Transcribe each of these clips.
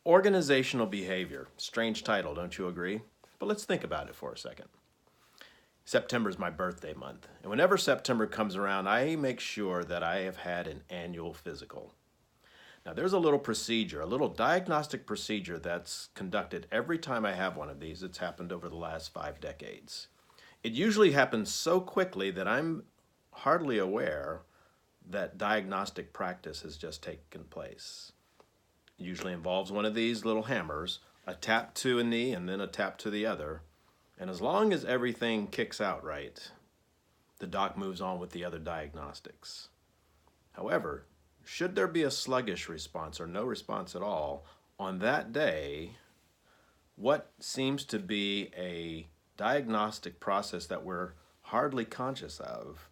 Organizational behavior. Strange title, don't you agree? But let's think about it for a second. September is my birthday month, and whenever September comes around, I make sure that I have had an annual physical. Now, there's a little procedure, a little diagnostic procedure that's conducted every time I have one of these. It's happened over the last 5 decades. It usually happens so quickly that I'm hardly aware that diagnostic practice has just taken place. It usually involves one of these little hammers, a tap to a knee and then a tap to the other. And as long as everything kicks out right, the doc moves on with the other diagnostics. However, should there be a sluggish response or no response at all, on that day, what seems to be a diagnostic process that we're hardly conscious of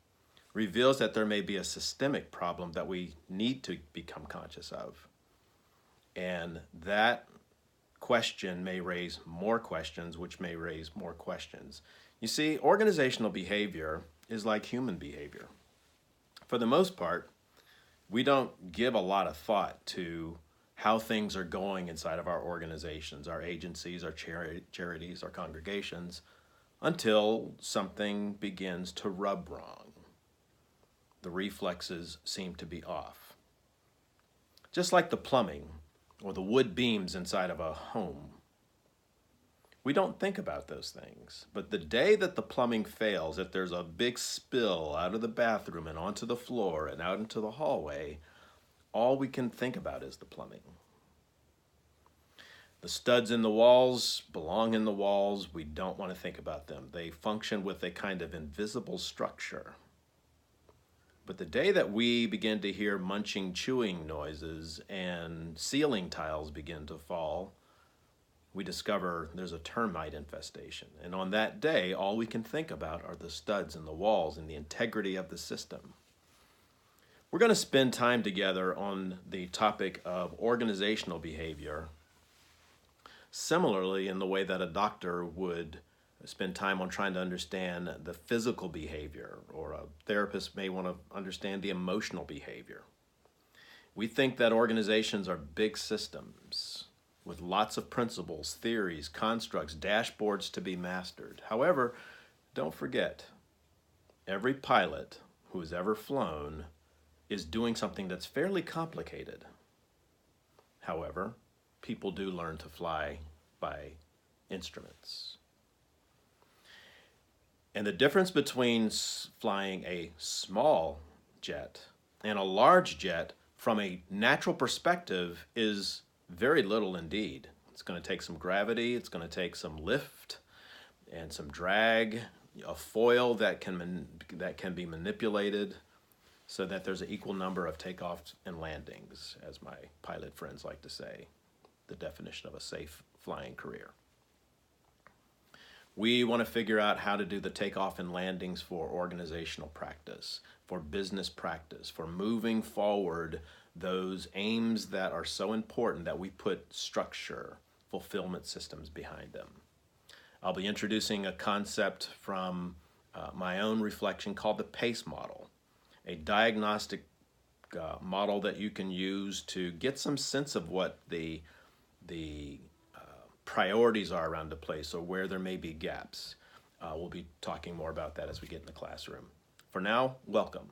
reveals that there may be a systemic problem that we need to become conscious of. And that question may raise more questions, which may raise more questions. You see, organizational behavior is like human behavior. For the most part, we don't give a lot of thought to how things are going inside of our organizations, our agencies, our charities, our congregations, until something begins to rub wrong. The reflexes seem to be off. Just like the plumbing or the wood beams inside of a home. We don't think about those things, but the day that the plumbing fails, if there's a big spill out of the bathroom and onto the floor and out into the hallway, all we can think about is the plumbing. The studs in the walls belong in the walls. We don't want to think about them. They function with a kind of invisible structure. But the day that we begin to hear munching, chewing noises and ceiling tiles begin to fall, we discover there's a termite infestation. And on that day, all we can think about are the studs in the walls and the integrity of the system. We're going to spend time together on the topic of organizational behavior, similarly in the way that a doctor would spend time on trying to understand the physical behavior, or a therapist may want to understand the emotional behavior. We think that organizations are big systems with lots of principles, theories, constructs, dashboards to be mastered. However, don't forget, every pilot who has ever flown is doing something that's fairly complicated. However, people do learn to fly by instruments. And the difference between flying a small jet and a large jet from a natural perspective is very little indeed. It's going to take some gravity, it's going to take some lift and some drag, a foil that can be manipulated so that there's an equal number of takeoffs and landings, as my pilot friends like to say, the definition of a safe flying career. We want to figure out how to do the takeoff and landings for organizational practice, for business practice, for moving forward those aims that are so important that we put structure, fulfillment systems behind them. I'll be introducing a concept from my own reflection called the PACE model, a diagnostic model that you can use to get some sense of what the priorities are around a place or where there may be gaps. We'll be talking more about that as we get in the classroom. For now, welcome.